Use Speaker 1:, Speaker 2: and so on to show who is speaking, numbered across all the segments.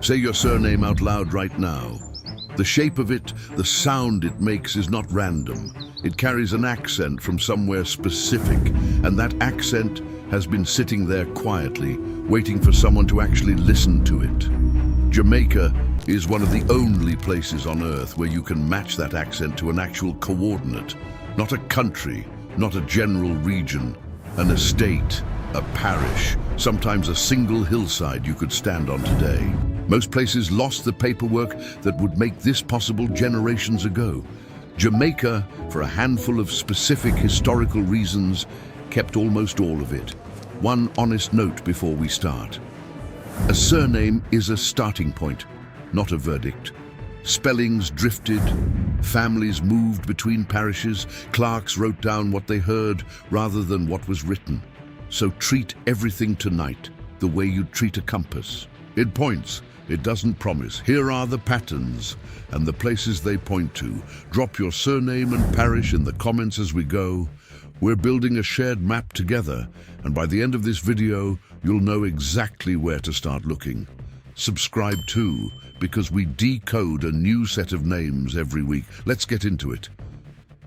Speaker 1: Say your surname out loud right now. The shape of it, the sound it makes is not random. It carries an accent from somewhere specific, and that accent has been sitting there quietly, waiting for someone to actually listen to it. Jamaica is one of the only places on Earth where you can match that accent to an actual coordinate. Not a country, not a general region, an estate, a parish, sometimes a single hillside you could stand on today. Most places lost the paperwork that would make this possible generations ago. Jamaica, for a handful of specific historical reasons, kept almost all of it. One honest note before we start. A surname is a starting point, not a verdict. Spellings drifted, families moved between parishes, clerks wrote down what they heard rather than what was written. So treat everything tonight the way you'd treat a compass. It points, it doesn't promise. Here are the patterns and the places they point to. Drop your surname and parish in the comments as we go. We're building a shared map together, and by the end of this video, you'll know exactly where to start looking. Subscribe too, because we decode a new set of names every week. Let's get into it.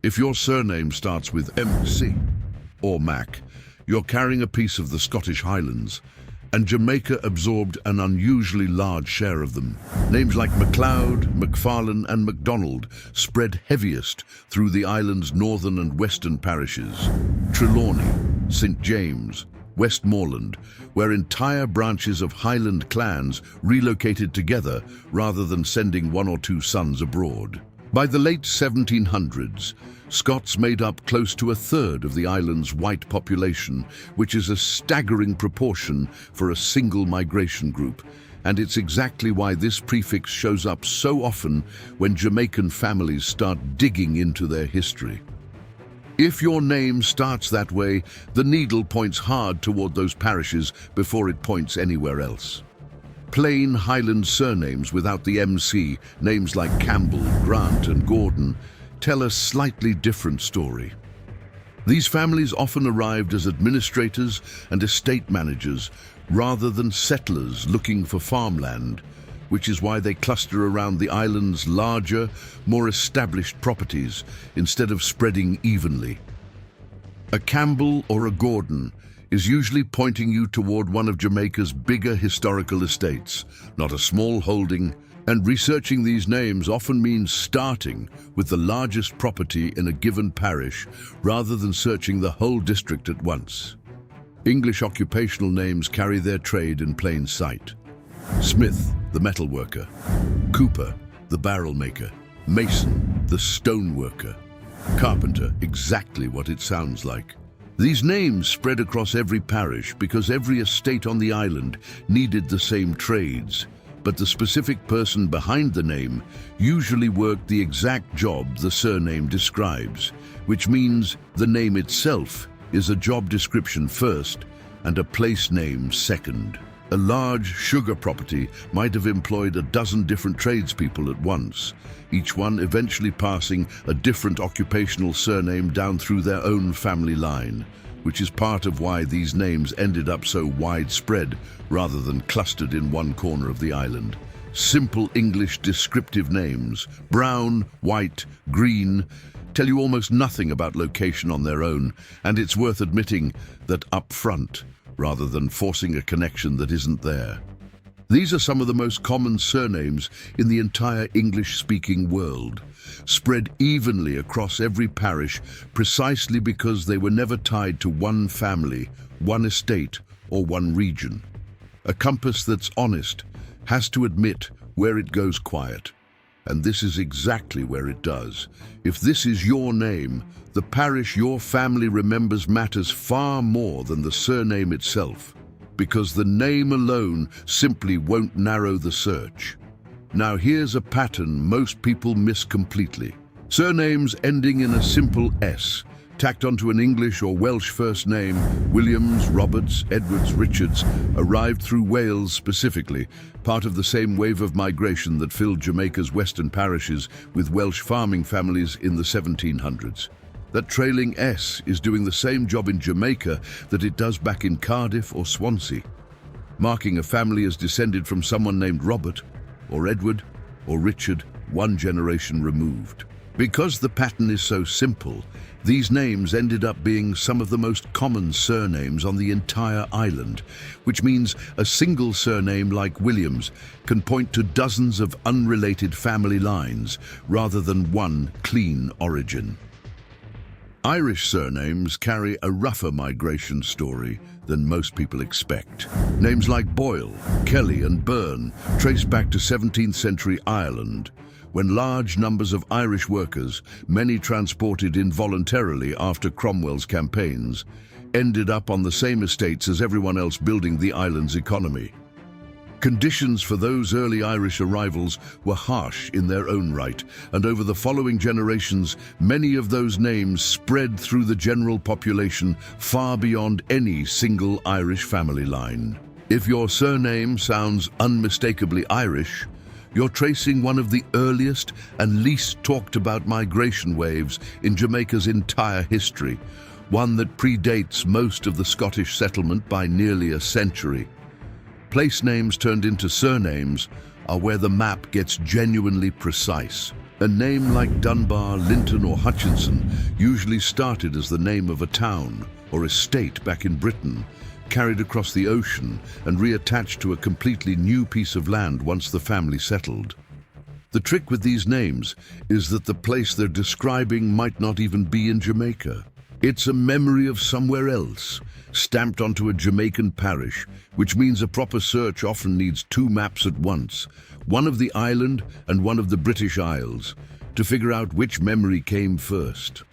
Speaker 1: If your surname starts with MC or Mac, you're carrying a piece of the Scottish Highlands, and Jamaica absorbed an unusually large share of them. Names like MacLeod, McFarlane and MacDonald spread heaviest through the island's northern and western parishes. Trelawney, St. James, Westmoreland, where entire branches of Highland clans relocated together rather than sending one or two sons abroad. By the late 1700s, Scots made up close to a third of the island's white population, which is a staggering proportion for a single migration group. And it's exactly why this prefix shows up so often when Jamaican families start digging into their history. If your name starts that way, the needle points hard toward those parishes before it points anywhere else. Plain Highland surnames without the MC, names like Campbell, Grant and Gordon, tell a slightly different story. These families often arrived as administrators and estate managers rather than settlers looking for farmland, which is why they cluster around the island's larger, more established properties instead of spreading evenly. A Campbell or a Gordon is usually pointing you toward one of Jamaica's bigger historical estates, not a small holding, and researching these names often means starting with the largest property in a given parish rather than searching the whole district at once. English occupational names carry their trade in plain sight. Smith, the metalworker. Cooper, the barrel maker. Mason, the stone worker. Carpenter, exactly what it sounds like. These names spread across every parish because every estate on the island needed the same trades, but the specific person behind the name usually worked the exact job the surname describes, which means the name itself is a job description first and a place name second. A large sugar property might have employed a dozen different tradespeople at once, each one eventually passing a different occupational surname down through their own family line, which is part of why these names ended up so widespread rather than clustered in one corner of the island. Simple English descriptive names, brown, white, green, tell you almost nothing about location on their own, and it's worth admitting that up front, rather than forcing a connection that isn't there. These are some of the most common surnames in the entire English-speaking world, spread evenly across every parish precisely because they were never tied to one family, one estate, or one region. A compass that's honest has to admit where it goes quiet, and this is exactly where it does. If this is your name, the parish your family remembers matters far more than the surname itself, because the name alone simply won't narrow the search. Now here's a pattern most people miss completely. Surnames ending in a simple S, tacked onto an English or Welsh first name, Williams, Roberts, Edwards, Richards, arrived through Wales specifically, part of the same wave of migration that filled Jamaica's western parishes with Welsh farming families in the 1700s. That trailing S is doing the same job in Jamaica that it does back in Cardiff or Swansea. marking a family as descended from someone named Robert, or Edward, or Richard, one generation removed. Because the pattern is so simple, these names ended up being some of the most common surnames on the entire island, which means a single surname like Williams can point to dozens of unrelated family lines rather than one clean origin. Irish surnames carry a rougher migration story than most people expect. Names like Boyle, Kelly and Byrne trace back to 17th century Ireland, when large numbers of Irish workers, many transported involuntarily after Cromwell's campaigns, ended up on the same estates as everyone else building the island's economy. Conditions for those early Irish arrivals were harsh in their own right, and over the following generations, many of those names spread through the general population far beyond any single Irish family line. If your surname sounds unmistakably Irish, you're tracing one of the earliest and least talked about migration waves in Jamaica's entire history, one that predates most of the Scottish settlement by nearly a century. Place names turned into surnames are where the map gets genuinely precise. A name like Dunbar, Linton or Hutchinson usually started as the name of a town or estate back in Britain, carried across the ocean and reattached to a completely new piece of land once the family settled. The trick with these names is that the place they're describing might not even be in Jamaica. It's a memory of somewhere else, stamped onto a Jamaican parish, which means a proper search often needs two maps at once, one of the island and one of the British Isles, to figure out which memory came first.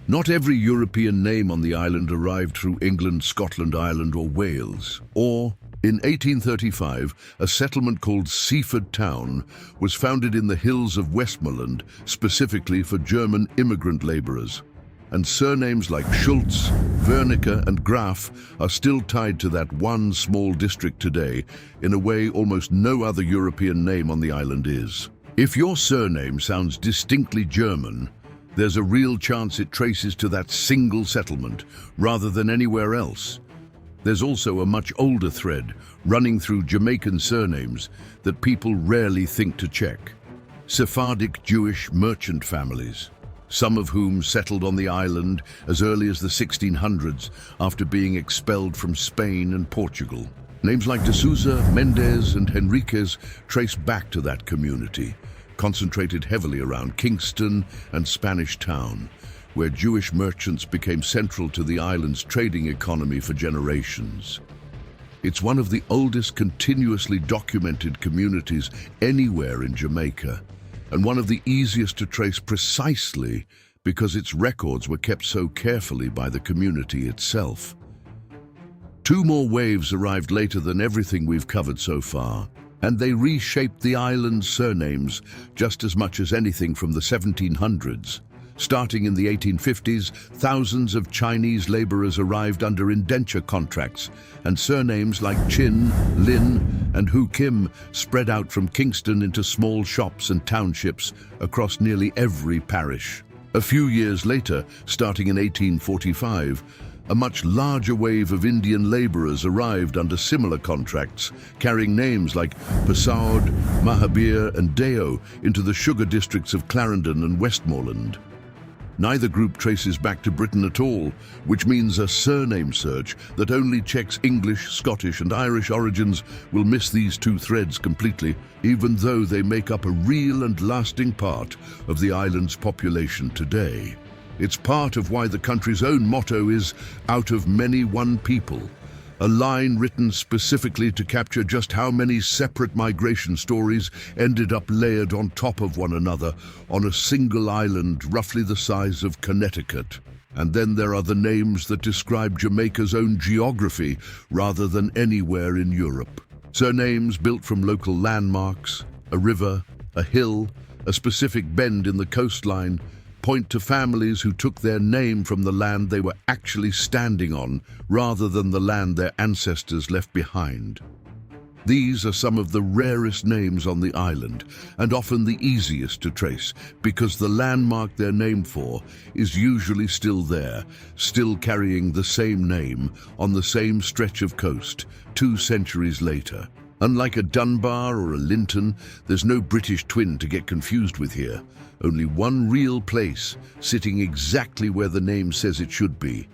Speaker 1: Not every European name on the island arrived through England, Scotland, Ireland or Wales. Or, in 1835, a settlement called Seaford Town was founded in the hills of Westmoreland specifically for German immigrant labourers. And surnames like Schultz, Wernicke and Graf are still tied to that one small district today in a way almost no other European name on the island is. If your surname sounds distinctly German, there's a real chance it traces to that single settlement rather than anywhere else. There's also a much older thread running through Jamaican surnames that people rarely think to check. Sephardic Jewish merchant families, some of whom settled on the island as early as the 1600s after being expelled from Spain and Portugal. Names like de Souza, Mendez and Henriquez trace back to that community, concentrated heavily around Kingston and Spanish Town, where Jewish merchants became central to the island's trading economy for generations. It's one of the oldest continuously documented communities anywhere in Jamaica, and one of the easiest to trace precisely because its records were kept so carefully by the community itself. Two more waves arrived later than everything we've covered so far, and they reshaped the island's surnames just as much as anything from the 1700s. Starting in the 1850s, thousands of Chinese laborers arrived under indenture contracts, and surnames like Chin, Lin, and Hu Kim spread out from Kingston into small shops and townships across nearly every parish. A few years later, starting in 1845, a much larger wave of Indian laborers arrived under similar contracts, carrying names like Persaud, Mahabir, and Deo into the sugar districts of Clarendon and Westmoreland. Neither group traces back to Britain at all, which means a surname search that only checks English, Scottish, and Irish origins will miss these two threads completely, even though they make up a real and lasting part of the island's population today. It's part of why the country's own motto is "Out of many, one people," a line written specifically to capture just how many separate migration stories ended up layered on top of one another on a single island roughly the size of Connecticut. And then there are the names that describe Jamaica's own geography rather than anywhere in Europe. Surnames built from local landmarks, a river, a hill, a specific bend in the coastline, point to families who took their name from the land they were actually standing on rather than the land their ancestors left behind. These are some of the rarest names on the island, and often the easiest to trace, because the landmark they're named for is usually still there, still carrying the same name on the same stretch of coast 2 centuries later. Unlike a Dunbar or a Linton, there's no British twin to get confused with here. Only one real place, sitting exactly where the name says it should be.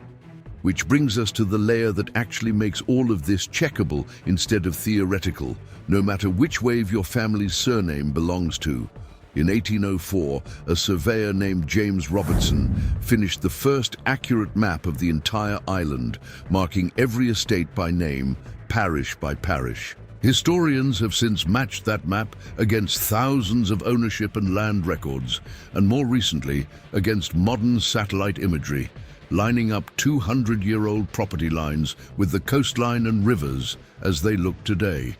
Speaker 1: Which brings us to the layer that actually makes all of this checkable instead of theoretical, no matter which wave your family's surname belongs to. In 1804, a surveyor named James Robertson finished the first accurate map of the entire island, marking every estate by name, parish by parish. Historians have since matched that map against thousands of ownership and land records, and more recently, against modern satellite imagery, lining up 200-year-old property lines with the coastline and rivers as they look today.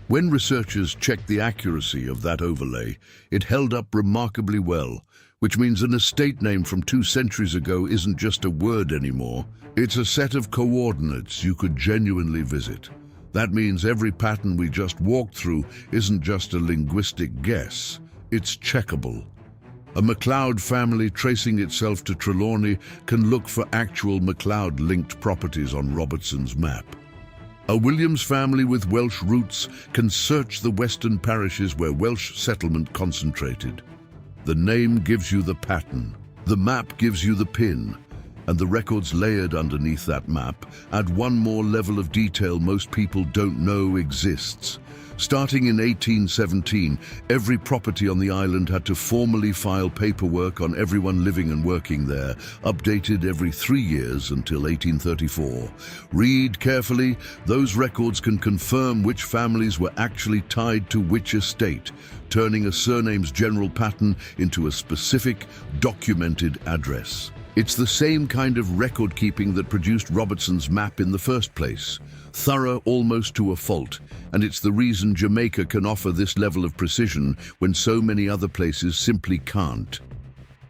Speaker 1: When researchers checked the accuracy of that overlay, it held up remarkably well, which means an estate name from 2 centuries ago isn't just a word anymore. It's a set of coordinates you could genuinely visit. That means every pattern we just walked through isn't just a linguistic guess, it's checkable. A MacLeod family tracing itself to Trelawney can look for actual MacLeod-linked properties on Robertson's map. A Williams family with Welsh roots can search the western parishes where Welsh settlement concentrated. The name gives you the pattern, the map gives you the pin, and the records layered underneath that map add one more level of detail most people don't know exists. Starting in 1817, every property on the island had to formally file paperwork on everyone living and working there, updated every 3 years until 1834. Read carefully, those records can confirm which families were actually tied to which estate, turning a surname's general pattern into a specific, documented address. It's the same kind of record keeping that produced Robertson's map in the first place. Thorough almost to a fault, and it's the reason Jamaica can offer this level of precision when so many other places simply can't.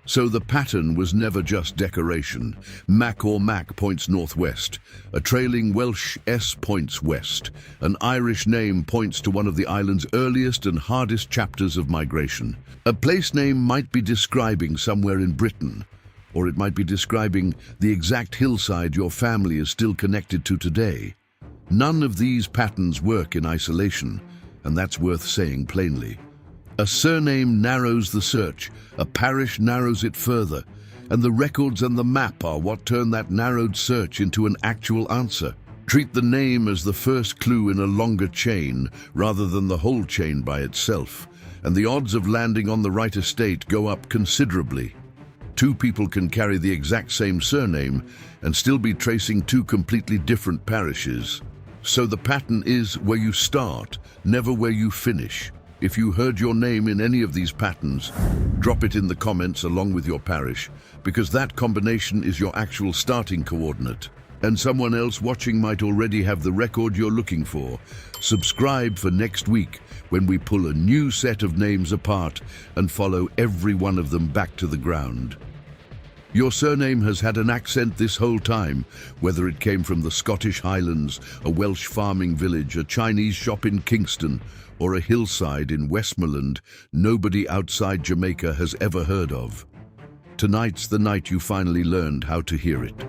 Speaker 1: So the pattern was never just decoration. Mac or Mac points northwest, a trailing Welsh S points west, an Irish name points to one of the island's earliest and hardest chapters of migration. A place name might be describing somewhere in Britain, or it might be describing the exact hillside your family is still connected to today. None of these patterns work in isolation, and that's worth saying plainly. A surname narrows the search, a parish narrows it further, and the records and the map are what turn that narrowed search into an actual answer. Treat the name as the first clue in a longer chain, rather than the whole chain by itself, and the odds of landing on the right estate go up considerably. 2 people can carry the exact same surname and still be tracing 2 completely different parishes. So the pattern is where you start, never where you finish. If you heard your name in any of these patterns, drop it in the comments along with your parish, because that combination is your actual starting coordinate. And someone else watching might already have the record you're looking for. Subscribe for next week, when we pull a new set of names apart and follow every one of them back to the ground. Your surname has had an accent this whole time, whether it came from the Scottish Highlands, a Welsh farming village, a Chinese shop in Kingston, or a hillside in Westmoreland nobody outside Jamaica has ever heard of. Tonight's the night you finally learned how to hear it.